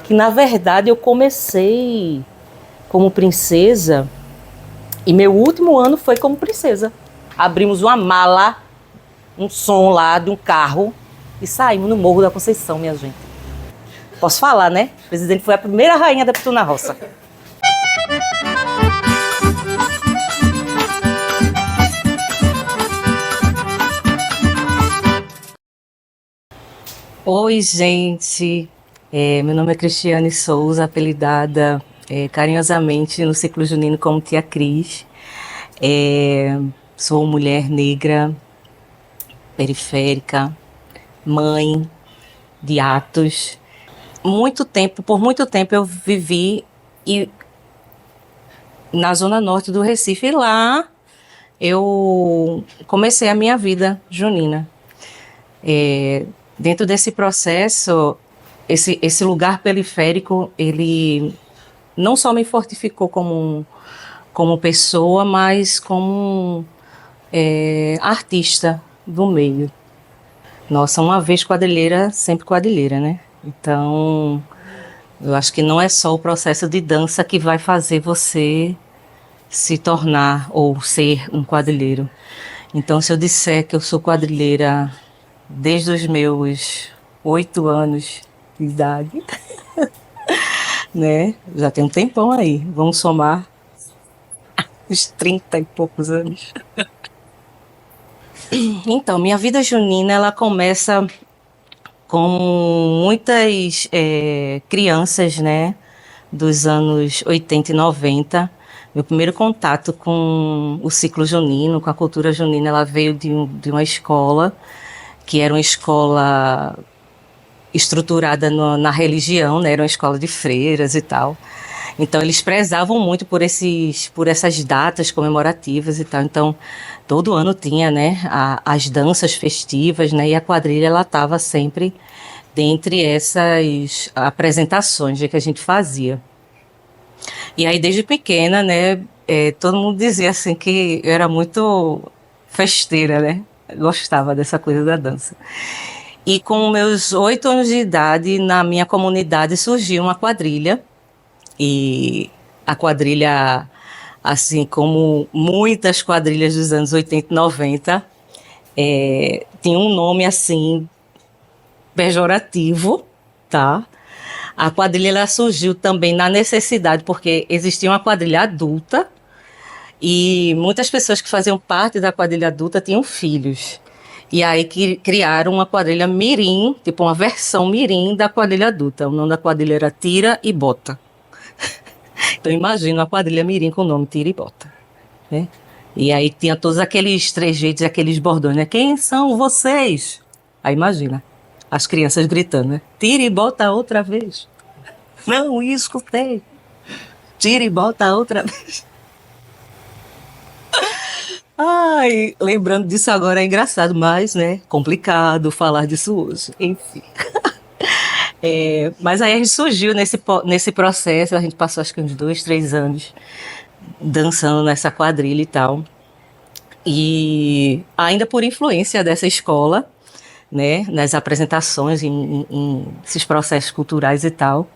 que na verdade eu comecei como princesa e meu último ano foi como princesa. Abrimos uma mala, um som lá de um carro e saímos no Morro da Conceição, minha gente. Posso falar, né? O presidente foi a primeira rainha da Pitu na Roça. Oi, gente. Meu nome é Cristiane Souza, apelidada carinhosamente no Ciclo Junino como Tia Cris. Sou mulher negra, periférica, mãe de Atos. Por muito tempo eu vivi na zona norte do Recife e lá eu comecei a minha vida junina. Dentro desse processo, esse lugar periférico, ele não só me fortificou como pessoa, mas como artista do meio. Nossa, uma vez quadrilheira, sempre quadrilheira, né? Então, eu acho que não é só o processo de dança que vai fazer você se tornar ou ser um quadrilheiro. Então, se eu disser que eu sou quadrilheira desde os meus 8 anos de idade, né? Já tem um tempão aí. Vamos somar uns 30 e poucos anos. Então, minha vida junina, ela começa com muitas crianças, né? Dos anos 80 e 90. Meu primeiro contato com o ciclo junino, com a cultura junina, ela veio de uma escola, que era uma escola estruturada na religião, né? Era uma escola de freiras e tal. Então eles prezavam muito por essas datas comemorativas e tal. Então todo ano tinha, né, as danças festivas, né? E a quadrilha ela estava sempre dentre essas apresentações que a gente fazia. E aí desde pequena, né, todo mundo dizia assim que eu era muito festeira, né? Gostava dessa coisa da dança. E com meus 8 anos de idade, na minha comunidade surgiu uma quadrilha. E a quadrilha, assim como muitas quadrilhas dos anos 80 e 90, tinha um nome assim, pejorativo, tá? A quadrilha ela surgiu também na necessidade, porque existia uma quadrilha adulta e muitas pessoas que faziam parte da quadrilha adulta tinham filhos. E aí criaram uma quadrilha mirim, tipo uma versão mirim da quadrilha adulta. O nome da quadrilha era Tira e Bota. Então imagina uma quadrilha mirim com o nome Tira e Bota, né? E aí tinha todos aqueles trejeitos, aqueles bordões, né? Quem são vocês? Aí imagina, as crianças gritando, né? Tira e bota outra vez. Não, escutei. Tira e bota outra vez. Ai, lembrando disso agora é engraçado, mas, né, complicado falar disso hoje. Enfim. Mas aí a gente surgiu nesse processo, a gente passou acho que uns 2, 3 anos dançando nessa quadrilha e tal. E ainda por influência dessa escola, né, nas apresentações, em esses processos culturais e tal,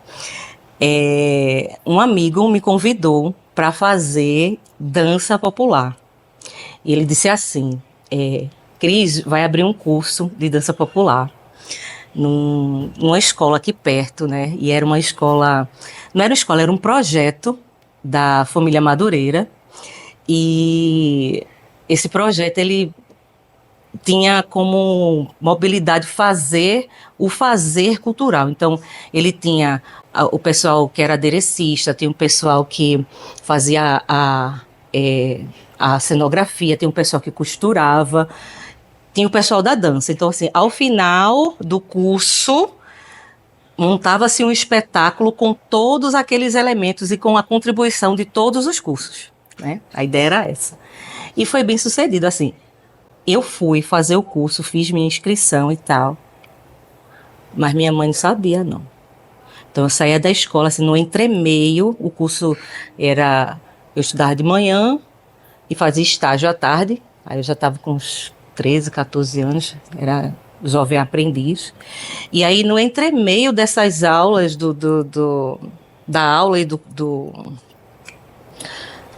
um amigo me convidou para fazer dança popular. E ele disse assim, Cris, vai abrir um curso de dança popular numa escola aqui perto, né? E era uma escola, não era uma escola, era um projeto da família Madureira. E esse projeto, ele tinha como mobilidade o fazer cultural. Então, ele tinha o pessoal que era aderecista, tinha um pessoal que fazia a cenografia, tinha um pessoal que costurava, tinha o pessoal da dança. Então, assim, ao final do curso, montava-se um espetáculo com todos aqueles elementos e com a contribuição de todos os cursos, né? A ideia era essa. E foi bem sucedido, assim. Eu fui fazer o curso, fiz minha inscrição e tal, mas minha mãe não sabia, não. Então eu saía da escola, assim, no entremeio, o curso era... Eu estudava de manhã e fazia estágio à tarde, aí eu já estava com uns 13, 14 anos, era jovem aprendiz. E aí, no entremeio dessas aulas, da aula e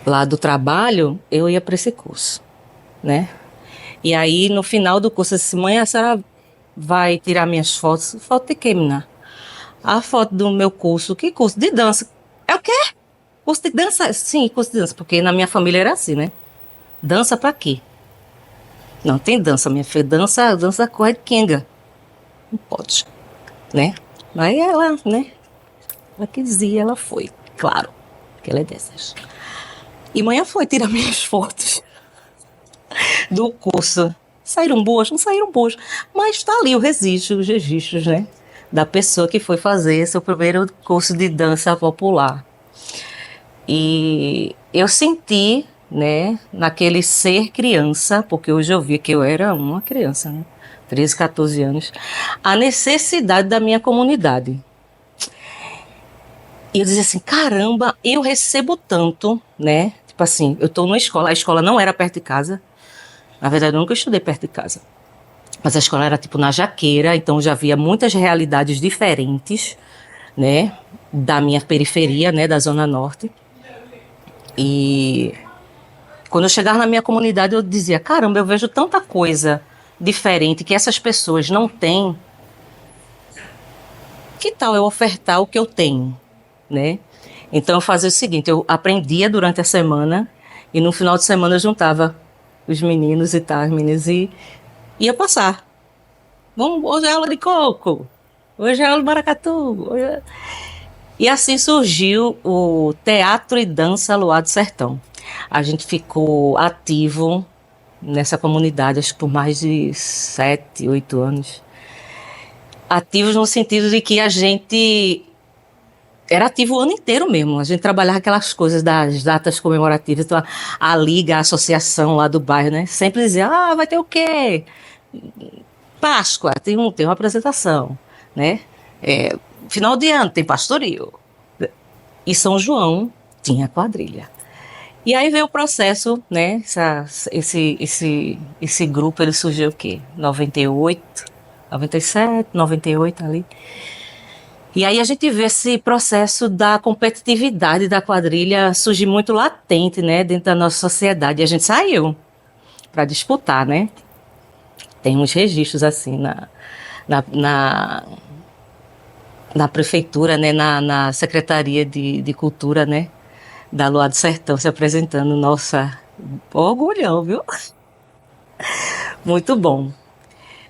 lá do trabalho, eu ia para esse curso, né? E aí, no final do curso, eu disse, mãe, a senhora vai tirar minhas fotos? Foto de quê, menina? A foto do meu curso. Que curso? De dança. É o quê? Curso de dança? Sim, curso de dança, porque na minha família era assim, né? Dança pra quê? Não tem dança, minha filha. Dança corre de quenga. Não pode, né? Aí ela, né? Ela que dizia, ela foi. Claro, que ela é dessas. E manhã foi tirar minhas fotos do curso. Saíram boas? Não saíram boas. Mas está ali o registro, os registros, né? Da pessoa que foi fazer seu primeiro curso de dança popular. E eu senti, né, naquele ser criança, porque hoje eu vi que eu era uma criança, né? 13, 14 anos, a necessidade da minha comunidade. E eu dizia assim, caramba, eu recebo tanto, né? Tipo assim, eu estou numa escola, a escola não era perto de casa. Na verdade, eu nunca estudei perto de casa. Mas a escola era tipo na Jaqueira, então já havia muitas realidades diferentes, né? Da minha periferia, né? Da Zona Norte. E quando eu chegava na minha comunidade, eu dizia, caramba, eu vejo tanta coisa diferente que essas pessoas não têm. Que tal eu ofertar o que eu tenho, né? Então eu fazia o seguinte, eu aprendia durante a semana e no final de semana eu juntava os meninos e tal, as meninas e ia passar. Vamos, hoje é aula de coco, hoje é aula de maracatu. E assim surgiu o Teatro e Dança Luar do Sertão. A gente ficou ativo nessa comunidade, acho que por mais de 7, 8 anos. Ativos no sentido de que a gente era ativo o ano inteiro mesmo. A gente trabalhava aquelas coisas das datas comemorativas, então a liga, a associação lá do bairro, né? Sempre dizia, vai ter o quê? Páscoa, tem uma apresentação, né? Final de ano tem pastoril. E São João tinha quadrilha. E aí veio o processo, né? Esse grupo ele surgiu o quê? 98, 97, 98 ali. E aí a gente vê esse processo da competitividade da quadrilha surgir muito latente, né? Dentro da nossa sociedade. E a gente saiu para disputar, né? Tem uns registros assim na, na, na prefeitura, né? Na Secretaria de Cultura, né? Da Luar do Sertão se apresentando. Nossa, orgulhão, viu? Muito bom.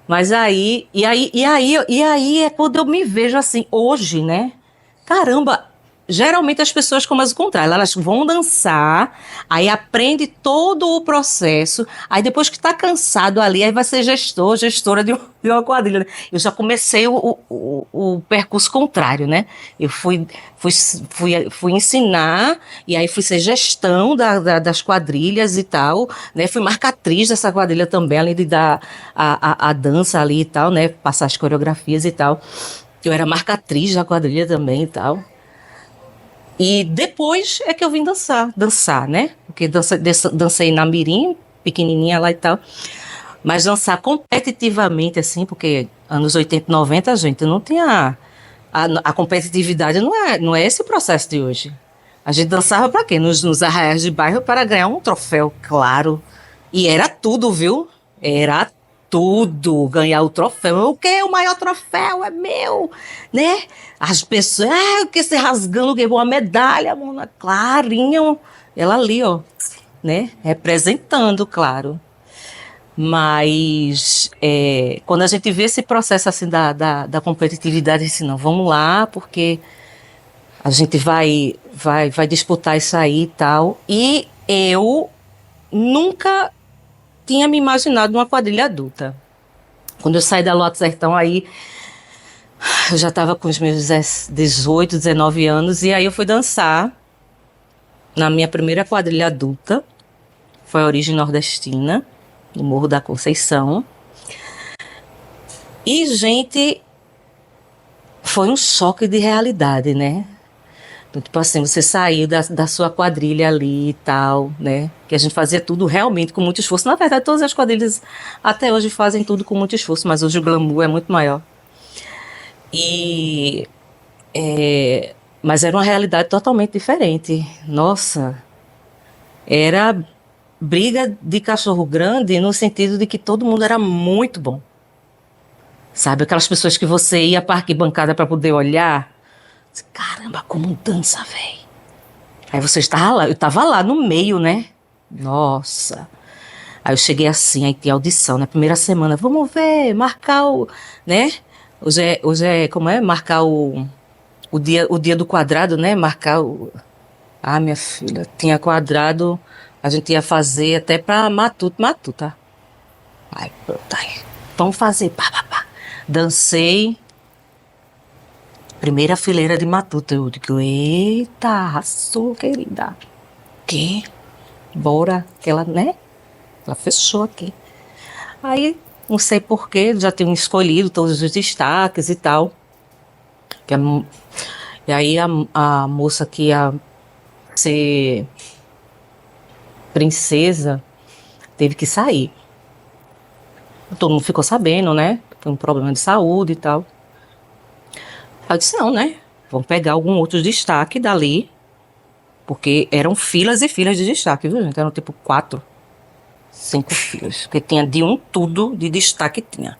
Mas aí é quando eu me vejo assim, hoje, né? Caramba, geralmente as pessoas começam o contrário, elas vão dançar, aí aprende todo o processo, aí depois que está cansado ali, aí vai ser gestor, gestora de uma quadrilha, né? Eu já comecei o percurso contrário, né? Eu fui ensinar, e aí fui ser gestão das quadrilhas e tal, né? Fui marcatriz dessa quadrilha também, além de dar a dança ali e tal, né? Passar as coreografias e tal. Eu era marcatriz da quadrilha também e tal. E depois é que eu vim dançar, né? Porque dancei na Mirim, pequenininha lá e tal. Mas dançar competitivamente, assim, porque anos 80 90 a gente não tinha... A competitividade não é esse processo de hoje. A gente dançava para quê? Nos arraiais de bairro para ganhar um troféu, claro. E era tudo, viu? Era tudo ganhar o troféu. O que? O maior troféu é meu, né? As pessoas, o que se rasgando, ganhou uma medalha, mano, clarinha, ela ali, ó, né? Representando, claro. Mas quando a gente vê esse processo assim da competitividade, assim, não, vamos lá, porque a gente vai disputar isso aí e tal. E eu nunca tinha me imaginado numa quadrilha adulta. Quando eu saí da Luar do Sertão, aí eu já estava com os meus 18, 19 anos, e aí eu fui dançar na minha primeira quadrilha adulta. Foi a Origem Nordestina, no Morro da Conceição. E, gente, foi um choque de realidade, né? Então, tipo assim, você sair da sua quadrilha ali e tal, né? Que a gente fazia tudo realmente com muito esforço. Na verdade, todas as quadrilhas até hoje fazem tudo com muito esforço, mas hoje o glamour é muito maior. E, mas era uma realidade totalmente diferente. Nossa, era briga de cachorro grande no sentido de que todo mundo era muito bom. Sabe, aquelas pessoas que você ia para arquibancada para poder olhar. Caramba, como dança, velho. Aí você estava lá, eu estava lá no meio, né? Nossa. Aí eu cheguei assim, aí tinha audição na primeira semana. Vamos ver, marcar o, né? Hoje é como é? Marcar o dia do quadrado, né? Marcar o. Ah, minha filha, tinha quadrado, a gente ia fazer até pra matuta. Aí, pronto, aí. Vamos fazer, pá, pá, pá. Dancei, primeira fileira de matuta. Eu digo, eita, arrasou, querida. Que? Bora, que ela, né? Ela fechou aqui. Aí, não sei porquê, já tinham escolhido todos os destaques e tal. Que e aí a moça que ia ser princesa teve que sair. Todo mundo ficou sabendo, né? Foi um problema de saúde e tal. Aí eu disse, não, né? Vamos pegar algum outro destaque dali. Porque eram filas e filas de destaque, viu, gente? Eram tipo 4, 5 filas. Porque tinha de um tudo de destaque tinha,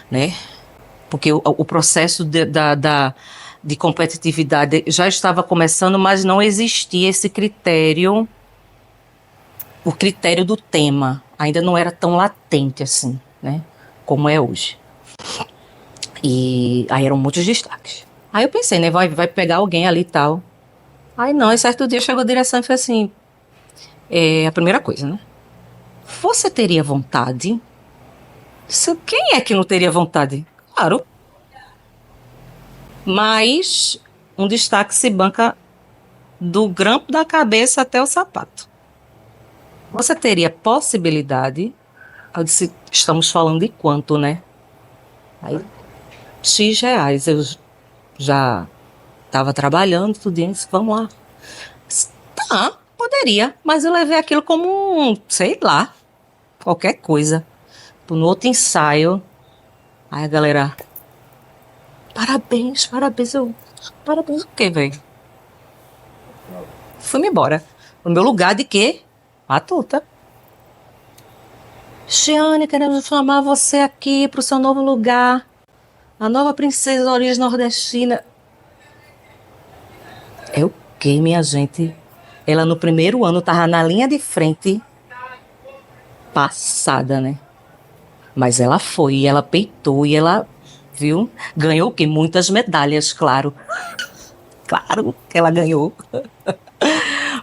né? Porque o processo de competitividade já estava começando, mas não existia esse critério, o critério do tema. Ainda não era tão latente assim, né? Como é hoje. E aí eram muitos destaques. Aí eu pensei, né? Vai pegar alguém ali e tal. Aí não, e certo dia chegou a direção e falou assim: a primeira coisa, né? Você teria vontade? Quem é que não teria vontade? Claro. Mas um destaque se banca do grampo da cabeça até o sapato. Você teria possibilidade? Eu disse, estamos falando de quanto, né? Aí, X reais. Eu já estava trabalhando, tudo isso, vamos lá. Tá, poderia, mas eu levei aquilo como sei lá, qualquer coisa. No outro ensaio, aí a galera, parabéns, parabéns. Parabéns o quê, velho? Fui-me embora. No meu lugar de quê? Matuta. Giane, queremos chamar você aqui para o seu novo lugar. A nova princesa da origem nordestina. É o quê, minha gente? Ela no primeiro ano tava na linha de frente, passada, né? Mas ela foi, e ela peitou, e ela, viu? Ganhou o quê? Muitas medalhas, claro. Claro que ela ganhou.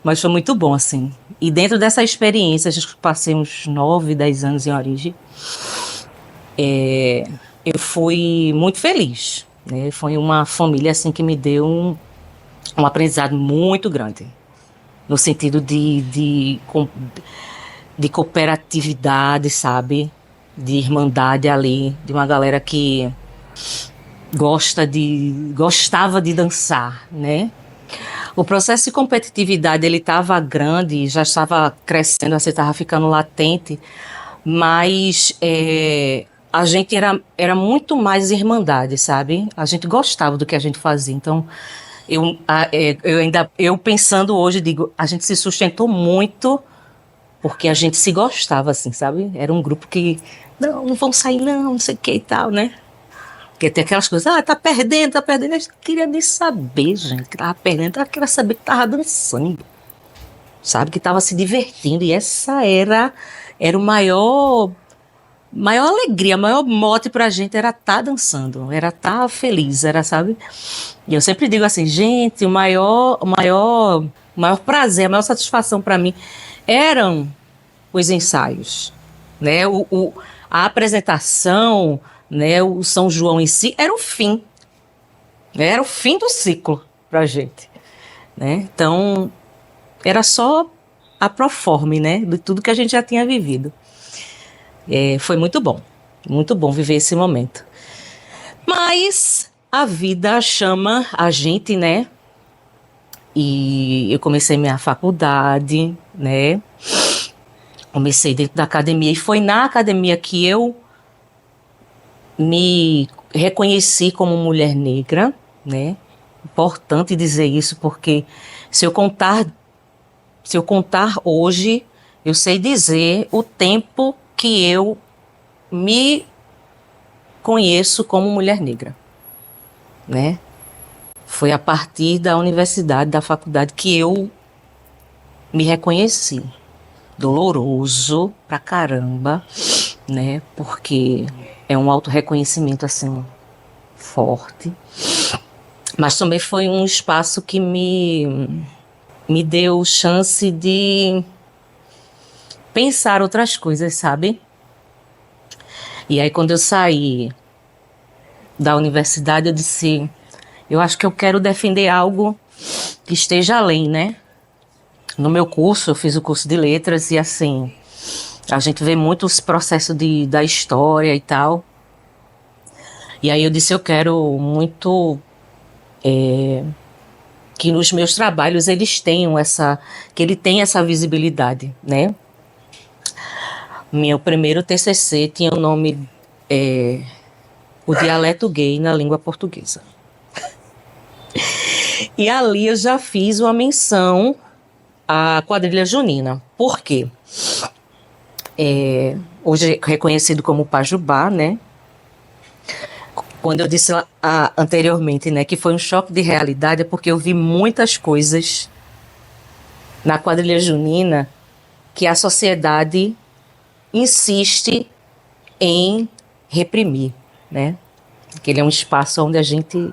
Mas foi muito bom, assim. E dentro dessa experiência, a gente passei uns 9, 10 anos em origem. Eu fui muito feliz, né? Foi uma família, assim, que me deu um aprendizado muito grande. No sentido de cooperatividade, sabe? De irmandade ali, de uma galera que gostava de dançar, né? O processo de competitividade, ele estava grande, já estava crescendo, assim, estava ficando latente, mas a gente era muito mais irmandade, sabe? A gente gostava do que a gente fazia, então eu pensando hoje, digo, a gente se sustentou muito porque a gente se gostava, assim, sabe? Era um grupo que, não vão sair não sei o que e tal, né? Porque tem aquelas coisas, tá perdendo, tá perdendo. Eu não queria nem saber, gente, que tava perdendo. Eu queria saber que tava dançando, sabe? Que tava se divertindo. E essa era o maior alegria, o maior mote pra gente era estar dançando, era estar feliz, era, sabe? E eu sempre digo assim, gente, o maior prazer, a maior satisfação para mim eram os ensaios, né? A apresentação, né? O São João em si era o fim, né? Era o fim do ciclo pra gente, né? Então, era só a proforme, né? De tudo que a gente já tinha vivido. Foi muito bom viver esse momento. Mas a vida chama a gente, né? E eu comecei minha faculdade, né? Comecei dentro da academia e foi na academia que eu me reconheci como mulher negra, né? Importante dizer isso porque se eu contar, se eu contar hoje, eu sei dizer o tempo que eu me conheço como mulher negra, né? Foi a partir da universidade, da faculdade, que eu me reconheci. Doloroso pra caramba, né? Porque é um autorreconhecimento assim forte. Mas também foi um espaço que me deu chance de pensar outras coisas, sabe? E aí quando eu saí da universidade, eu disse, eu acho que eu quero defender algo que esteja além, né? No meu curso, eu fiz o curso de letras e assim, a gente vê muito os processos da história e tal. E aí eu disse, eu quero muito que nos meus trabalhos eles tenham que ele tenha essa visibilidade, né? Meu primeiro TCC tinha o nome O Dialeto Gay na Língua Portuguesa. E ali eu já fiz uma menção à quadrilha junina. Por quê? Hoje é reconhecido como Pajubá, né? Quando eu disse anteriormente, né, que foi um choque de realidade, é porque eu vi muitas coisas na quadrilha junina que a sociedade insiste em reprimir, né? Que ele é um espaço onde a gente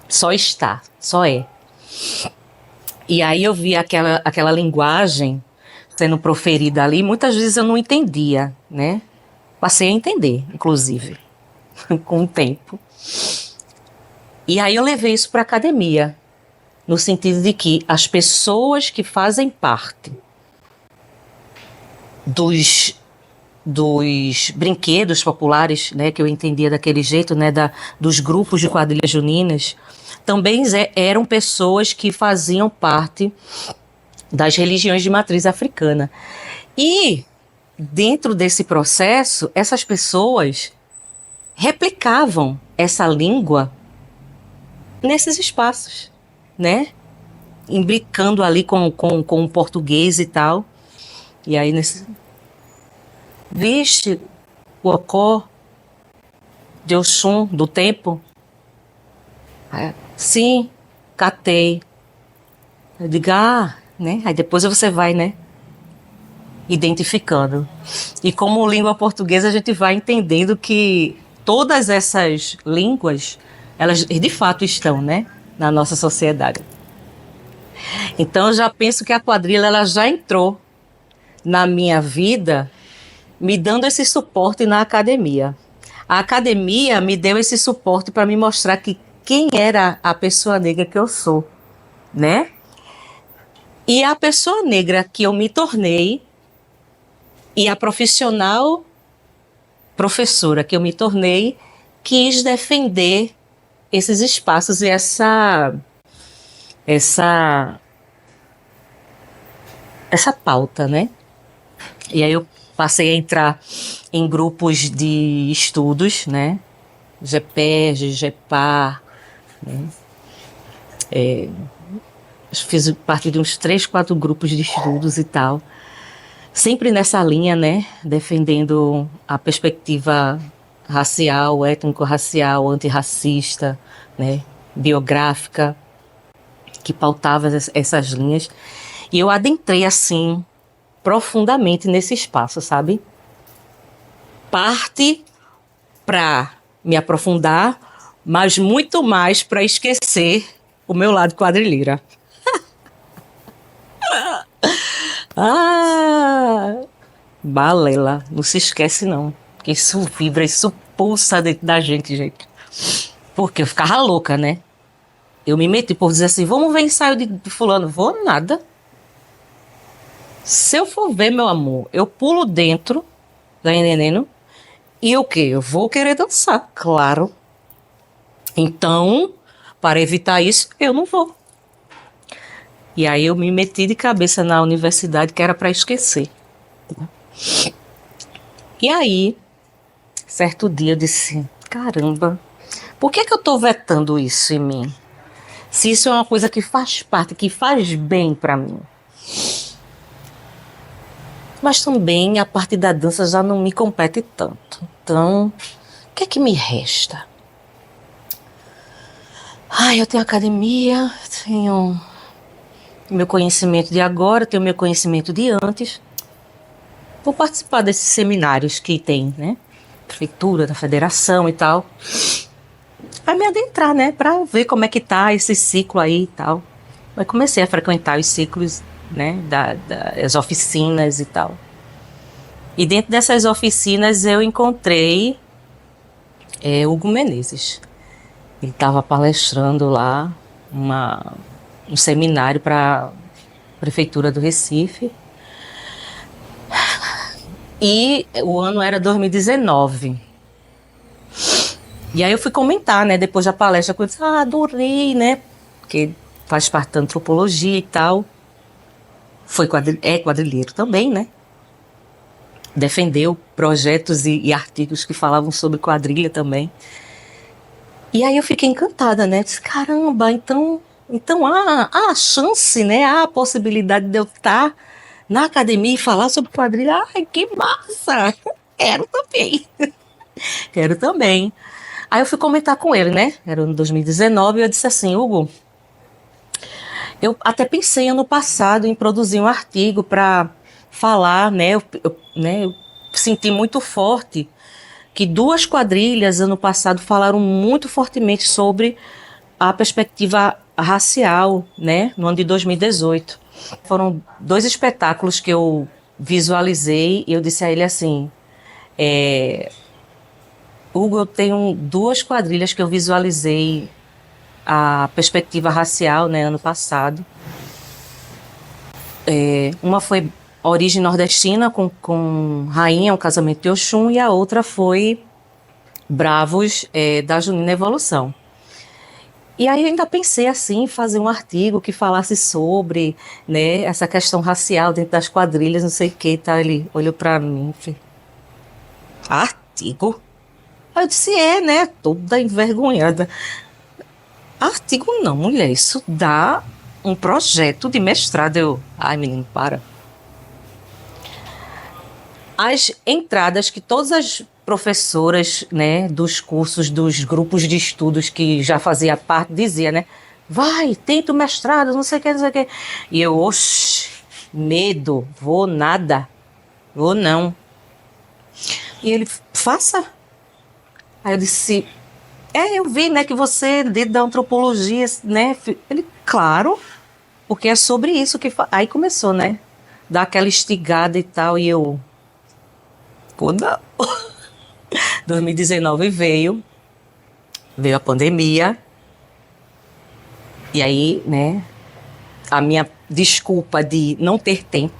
só está, só é. E aí eu vi aquela linguagem sendo proferida ali, muitas vezes eu não entendia, né? Passei a entender, inclusive, com o tempo. E aí eu levei isso para a academia, no sentido de que as pessoas que fazem parte dos brinquedos populares, né, que eu entendia daquele jeito, né, dos grupos de quadrilhas juninas, também eram pessoas que faziam parte das religiões de matriz africana. E, dentro desse processo, essas pessoas replicavam essa língua nesses espaços, né? Imbricando ali com o português e tal. E aí, viste o Ocó de Oxum, do tempo? Sim, catei. Eu digo, né? Aí depois você vai, né? Identificando. E como língua portuguesa, a gente vai entendendo que todas essas línguas, elas de fato estão, né? Na nossa sociedade. Então, eu já penso que a quadrilha, ela já entrou na minha vida, me dando esse suporte na academia. A academia me deu esse suporte para me mostrar que quem era a pessoa negra que eu sou, né? E a pessoa negra que eu me tornei e a profissional professora que eu me tornei quis defender esses espaços e essa pauta, né? E aí eu passei a entrar em grupos de estudos, né? GPEG, GEPAR, né? Fiz parte de uns 3, 4 grupos de estudos e tal. Sempre nessa linha, né? Defendendo a perspectiva racial, étnico-racial, antirracista, né? Biográfica, que pautava essas linhas. E eu adentrei, assim, profundamente nesse espaço, sabe? Parte para me aprofundar, mas muito mais para esquecer o meu lado quadrilheira. Balela, não se esquece não, que isso vibra, isso pulsa dentro da gente. Porque eu ficava louca, né? Eu me meti por dizer assim, vamos ver ensaio de fulano. Vou nada. Se eu for ver, meu amor, eu pulo dentro, tá entendendo? E o quê? Eu vou querer dançar, claro. Então, para evitar isso, eu não vou. E aí eu me meti de cabeça na universidade, que era para esquecer. E aí, certo dia eu disse, caramba, por que eu tô vetando isso em mim? Se isso é uma coisa que faz parte, que faz bem para mim. Mas também a parte da dança já não me compete tanto. Então, o que é que me resta? Eu tenho academia, tenho meu conhecimento de agora, tenho meu conhecimento de antes. Vou participar desses seminários que tem, né? Prefeitura, da federação e tal. Vai me adentrar, né? Pra ver como é que tá esse ciclo aí e tal. Aí comecei a frequentar os ciclos, né? Das oficinas e tal. E dentro dessas oficinas eu encontrei Hugo Menezes. Ele estava palestrando lá um seminário para a Prefeitura do Recife. E o ano era 2019. E aí eu fui comentar, né, depois da palestra, eu disse, adorei, né, porque faz parte da antropologia e tal. É quadrilheiro também, né? Defendeu projetos e artigos que falavam sobre quadrilha também. E aí eu fiquei encantada, né? Disse, caramba, então há a chance, né? Há a possibilidade de eu estar na academia e falar sobre quadrilha. Ai, que massa! Quero também. Quero também. Aí eu fui comentar com ele, né? Era em 2019 e eu disse assim, Hugo, eu até pensei ano passado em produzir um artigo para falar, né? Eu senti muito forte que 2 quadrilhas ano passado falaram muito fortemente sobre a perspectiva racial, né, no ano de 2018. Foram 2 espetáculos que eu visualizei e eu disse a ele assim, Hugo, eu tenho 2 quadrilhas que eu visualizei a perspectiva racial, né, ano passado. Uma foi Origem Nordestina com Rainha, o Casamento de Oxum, e a outra foi Bravos, da Junina Evolução. E aí eu ainda pensei assim, em fazer um artigo que falasse sobre, né, essa questão racial dentro das quadrilhas, não sei o que, tá? Ele olhou pra mim e falou, artigo? Aí eu disse, né, toda envergonhada. Artigo não, mulher, isso dá um projeto de mestrado. Ai, menino, para. As entradas que todas as professoras, né, dos cursos, dos grupos de estudos que já fazia parte, dizia, né, vai, tenta o mestrado, não sei o que, não sei o que. E eu, oxe, medo, vou nada, vou não. E ele, faça. Aí eu disse, eu vi, né, que você, dentro da antropologia, né, ele, claro, porque é sobre isso que... Aí começou, né, dar aquela estigada e tal, e eu, pô, não. 2019 veio a pandemia, e aí, né, a minha desculpa de não ter tempo,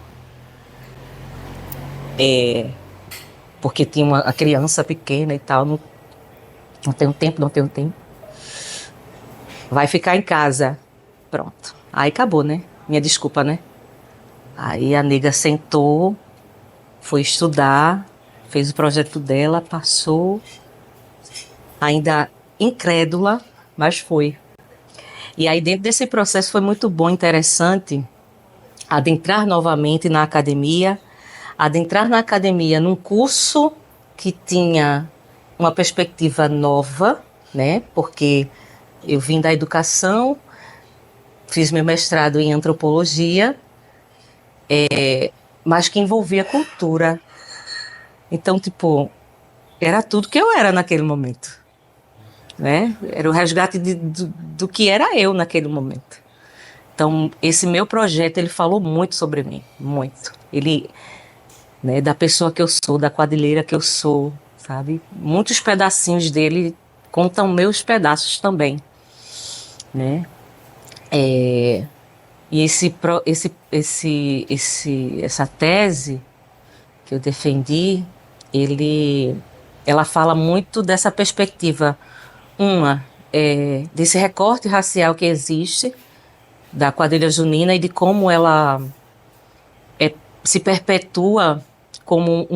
porque tinha a criança pequena e tal, não tenho tempo, vai ficar em casa, pronto. Aí acabou, né, minha desculpa, né. Aí a nega sentou, foi estudar, fez o projeto dela, passou, ainda incrédula, mas foi. E aí dentro desse processo foi muito bom, interessante, adentrar novamente na academia, num curso que tinha uma perspectiva nova, né? Porque eu vim da educação, fiz meu mestrado em antropologia, mas que envolvia cultura. Então, tipo, era tudo que eu era naquele momento, né? Era o resgate do que era eu naquele momento. Então, esse meu projeto, ele falou muito sobre mim, muito. Ele, né, da pessoa que eu sou, da quadrilheira que eu sou, sabe? Muitos pedacinhos dele contam meus pedaços também, né? E essa tese que eu defendi, ela fala muito dessa perspectiva, desse recorte racial que existe, da quadrilha junina e de como ela se perpetua como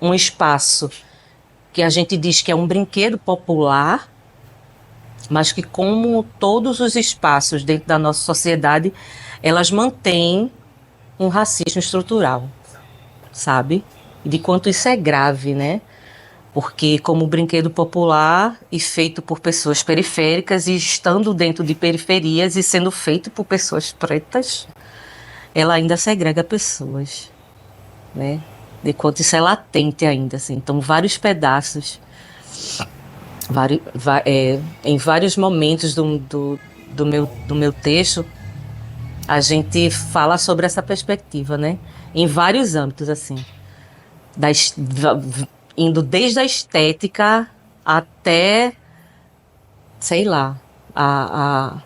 um espaço que a gente diz que é um brinquedo popular, mas que, como todos os espaços dentro da nossa sociedade, elas mantêm um racismo estrutural, sabe? E de quanto isso é grave, né? Porque como brinquedo popular e feito por pessoas periféricas e estando dentro de periferias e sendo feito por pessoas pretas, ela ainda segrega pessoas, né? De quanto isso é latente ainda, assim. Então, vários pedaços, em vários momentos do meu texto, a gente fala sobre essa perspectiva, né? Em vários âmbitos, assim. Indo desde a estética até, sei lá, a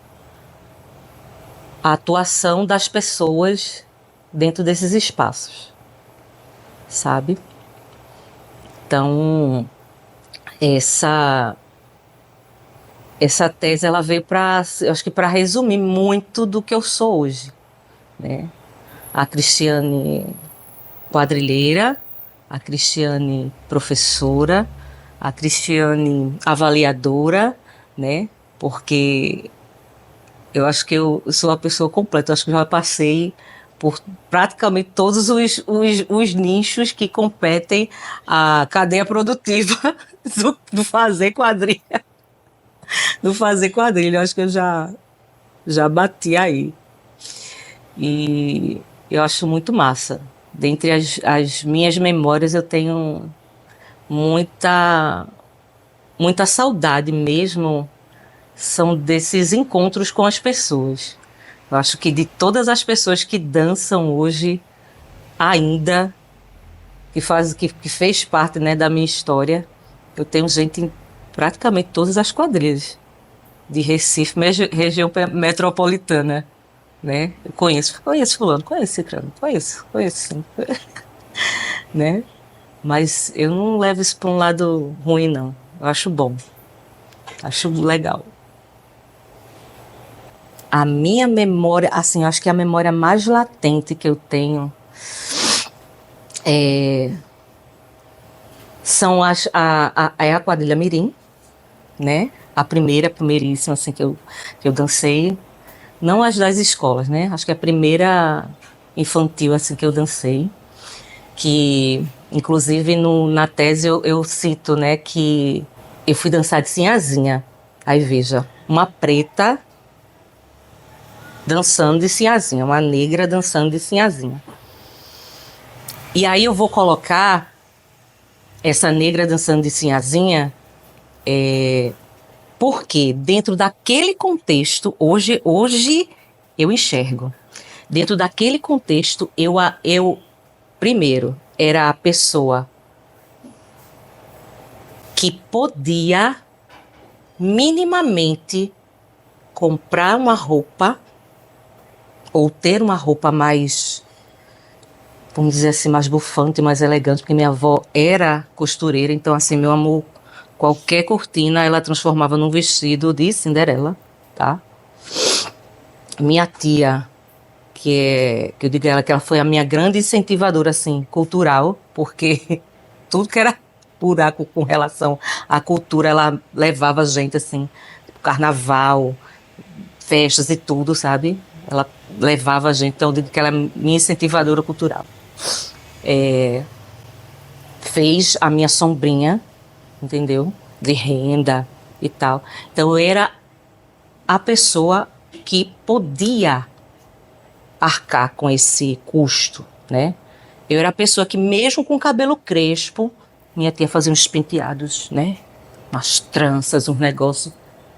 atuação das pessoas dentro desses espaços, sabe? Então, essa tese ela veio para, acho que para resumir muito do que eu sou hoje, né? A Cristiane quadrilheira, a Cristiane professora, a Cristiane avaliadora, né? Porque eu acho que eu sou uma pessoa completa. Eu acho que eu já passei por praticamente todos os nichos que competem à cadeia produtiva do fazer quadrilha. Do fazer quadrilha. Eu acho que eu já bati aí. E eu acho muito massa. Dentre as minhas memórias, eu tenho muita, muita saudade mesmo, são desses encontros com as pessoas. Eu acho que de todas as pessoas que dançam hoje, ainda, que fez parte, né, da minha história, eu tenho gente em praticamente todas as quadrilhas de Recife, região metropolitana, né? Eu conheço fulano, conheço ciclano, conheço sim, né? Mas eu não levo isso para um lado ruim, não. Eu acho bom, acho legal. A minha memória, assim, eu acho que a memória mais latente que eu tenho são é a quadrilha Mirim, né? A primeiríssima, assim, que eu dancei. Não as das escolas, né? Acho que a primeira infantil, assim, que eu dancei. Que, inclusive, na tese eu cito, né, que eu fui dançar de sinhazinha. Aí, veja, uma preta dançando de sinhazinha, uma negra dançando de sinhazinha. E aí eu vou colocar essa negra dançando de sinhazinha porque dentro daquele contexto, hoje eu enxergo. Dentro daquele contexto, eu primeiro, era a pessoa que podia minimamente comprar uma roupa ou ter uma roupa mais, vamos dizer assim, mais bufante, mais elegante, porque minha avó era costureira, então assim, meu amor, qualquer cortina ela transformava num vestido de Cinderela, tá? Minha tia, que eu digo ela que ela foi a minha grande incentivadora, assim, cultural, porque tudo que era buraco com relação à cultura, ela levava a gente, assim, carnaval, festas e tudo, sabe? Ela levava a gente, então eu digo que ela é minha incentivadora cultural. Fez a minha sombrinha, entendeu? De renda e tal. Então eu era a pessoa que podia arcar com esse custo, né? Eu era a pessoa que, mesmo com cabelo crespo, minha tia fazia uns penteados, né? Umas tranças, uns negócios,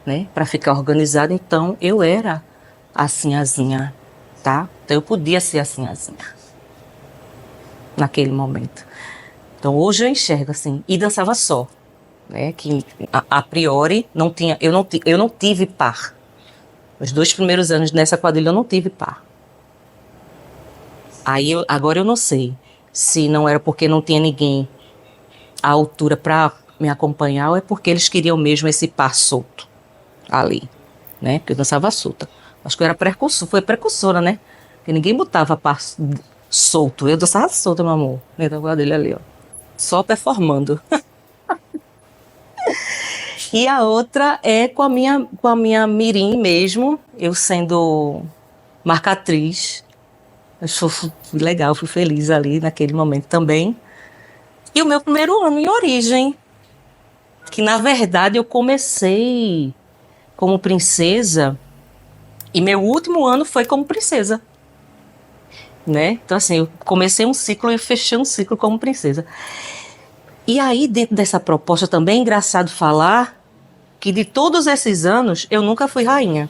né? Para ficar organizada. Então, eu era a sinhazinha, tá? Então, eu podia ser a sinhazinha naquele momento. Então, hoje eu enxergo assim. E dançava só, né? Que, a priori, eu não tive par. Os 2 primeiros anos nessa quadrilha, eu não tive par. Aí, agora eu não sei se não era porque não tinha ninguém à altura para me acompanhar ou é porque eles queriam mesmo esse par solto ali, né? Porque eu dançava solta. Acho que eu era precursor, foi precursora, né? Porque ninguém botava solto. Eu dançava solto, meu amor. Dentro da quadrilha ali, ó. Só performando. E a outra é com a minha mirim mesmo, eu sendo marcatriz. Fui legal, fui feliz ali naquele momento também. E o meu primeiro ano em origem, que na verdade eu comecei como princesa e meu último ano foi como princesa, né? Então assim, eu comecei um ciclo e fechei um ciclo como princesa. E aí dentro dessa proposta também é engraçado falar que de todos esses anos eu nunca fui rainha.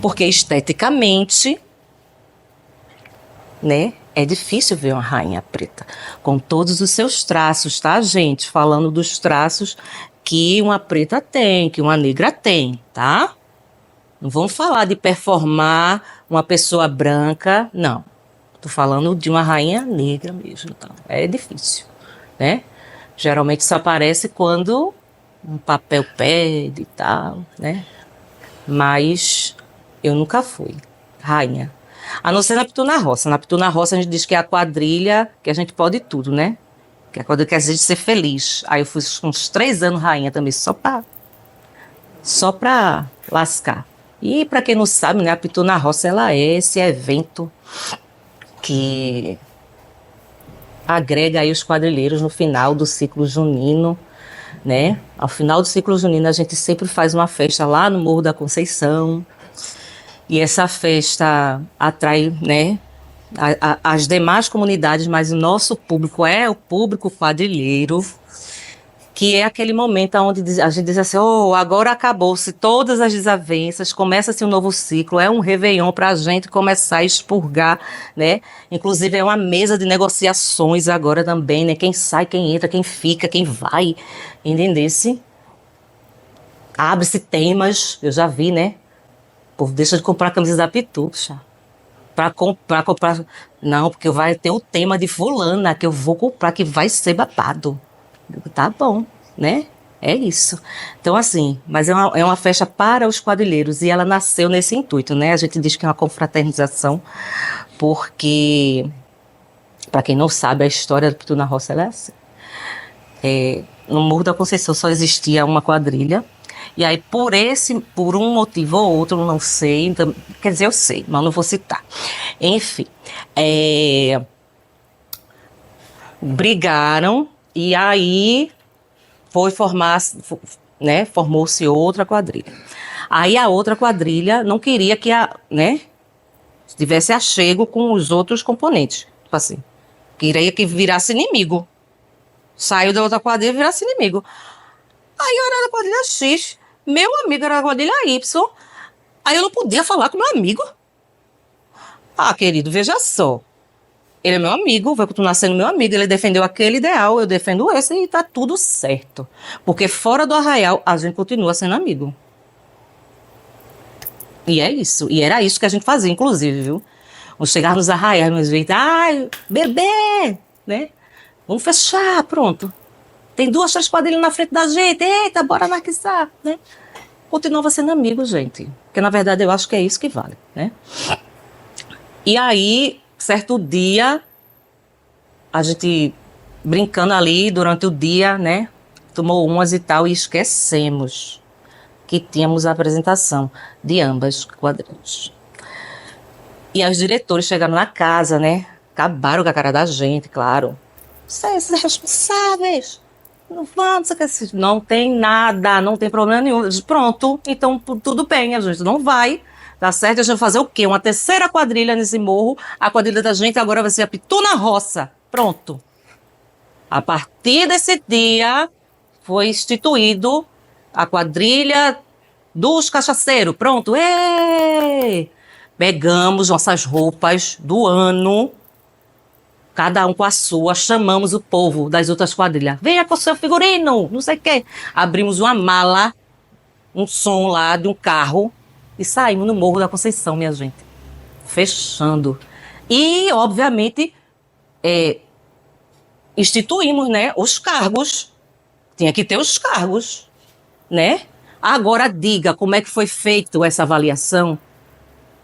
Porque esteticamente, né, é difícil ver uma rainha preta com todos os seus traços, tá, gente? Falando dos traços que uma preta tem, que uma negra tem, tá? Não vamos falar de performar uma pessoa branca, não. Tô falando de uma rainha negra mesmo, então. É difícil, né? Geralmente isso aparece quando um papel pede e tal, né? Mas eu nunca fui rainha. A não ser na Pituna Roça. Na Pituna Roça a gente diz que é a quadrilha que a gente pode tudo, né? Que é a quadrilha que a gente ser feliz. Aí eu fui uns 3 anos rainha também, só pra lascar. E para quem não sabe, né, a Pituna Roça ela é esse evento que agrega aí os quadrilheiros no final do ciclo junino, né? Ao final do ciclo junino a gente sempre faz uma festa lá no Morro da Conceição. E essa festa atrai, né, as demais comunidades, mas o nosso público é o público quadrilheiro, que é aquele momento onde a gente diz assim, oh, agora acabou-se todas as desavenças, começa-se um novo ciclo, é um réveillon para a gente começar a expurgar, né? Inclusive é uma mesa de negociações agora também, né? Quem sai, quem entra, quem fica, quem vai, entendesse? Abre-se temas, eu já vi, né? O povo deixa de comprar a camisa da Pituxa. Pra comprar. Não, porque vai ter o tema de fulana que eu vou comprar, que vai ser babado. Tá bom, né? É isso. Então, assim, mas é uma festa para os quadrilheiros e ela nasceu nesse intuito, né? A gente diz que é uma confraternização, porque, para quem não sabe, a história do Pitu na Roça ela é assim. No Morro da Conceição só existia uma quadrilha. E aí, por um motivo ou outro, não sei, então, quer dizer, eu sei, mas não vou citar. Enfim, brigaram e aí foi formar, né, formou-se outra quadrilha. Aí a outra quadrilha não queria que né, tivesse achego com os outros componentes, tipo assim, queria que virasse inimigo. Saiu da outra quadrilha e virasse inimigo. Aí eu era da quadrilha X, meu amigo era da quadrilha Y, aí eu não podia falar com meu amigo. Ah, querido, veja só. Ele é meu amigo, vai continuar sendo meu amigo. Ele defendeu aquele ideal, eu defendo esse e tá tudo certo. Porque fora do arraial, a gente continua sendo amigo. E é isso. E era isso que a gente fazia, inclusive, viu? Vamos chegar nos arraiais, mas ver, ai, bebê, né? Vamos fechar, pronto. Tem 2, 3 quadrilhas na frente da gente. Eita, bora anarquizar, né? Continuava sendo amigo, gente. Porque, na verdade, eu acho que é isso que vale, né? E aí, certo dia, a gente brincando ali durante o dia, né? Tomou umas e tal e esquecemos que tínhamos a apresentação de ambas quadrilhas. E aí os diretores chegaram na casa, né? Acabaram com a cara da gente, claro. Vocês responsáveis, não vamos, não tem nada, não tem problema nenhum. Eu disse, pronto, então tudo bem, a gente não vai. Tá certo? A gente vai fazer o quê? Uma terceira quadrilha nesse morro. A quadrilha da gente agora vai ser a Pituna Roça. Pronto. A partir desse dia, foi instituído a quadrilha dos cachaceiros. Pronto. Ei! Pegamos nossas roupas do ano, cada um com a sua, chamamos o povo das outras quadrilhas. Venha com o seu figurino, não sei o quê. Abrimos uma mala, um som lá de um carro e saímos no Morro da Conceição, minha gente. Fechando. E, obviamente, instituímos, né, os cargos. Tinha que ter os cargos, né? Agora diga como é que foi feito essa avaliação,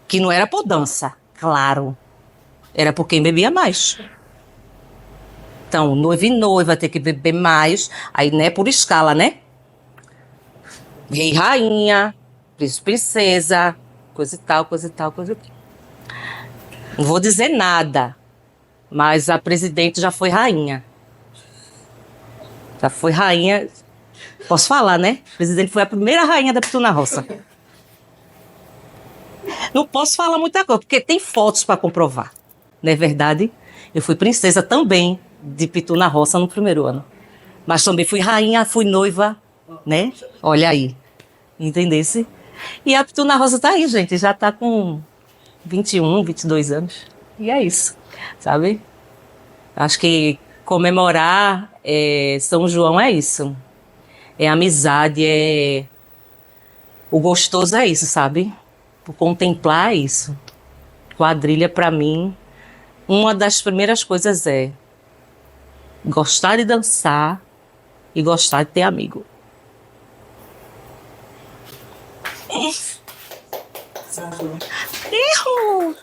que não era por dança, claro, era por quem bebia mais. Então, noivo e noiva tem que beber mais, aí, né, por escala, né? Rei e rainha, príncipe e princesa, coisa e tal, coisa e tal, coisa e tal. Não vou dizer nada, mas a presidente já foi rainha. Já foi rainha. Posso falar, né? A presidente foi a primeira rainha da Pitu na Roça. Não posso falar muita coisa, porque tem fotos para comprovar. Não é verdade? Eu fui princesa também de Pitu na Roça no primeiro ano. Mas também fui rainha, fui noiva, né? Olha aí. Entendesse? E a Pitu na Roça tá aí, gente. Já tá com 21, 22 anos. E é isso, sabe? Acho que comemorar São João é isso. É amizade, é... O gostoso é isso, sabe? Por contemplar isso. Quadrilha, pra mim, uma das primeiras coisas é gostar de dançar e gostar de ter amigo. Erro!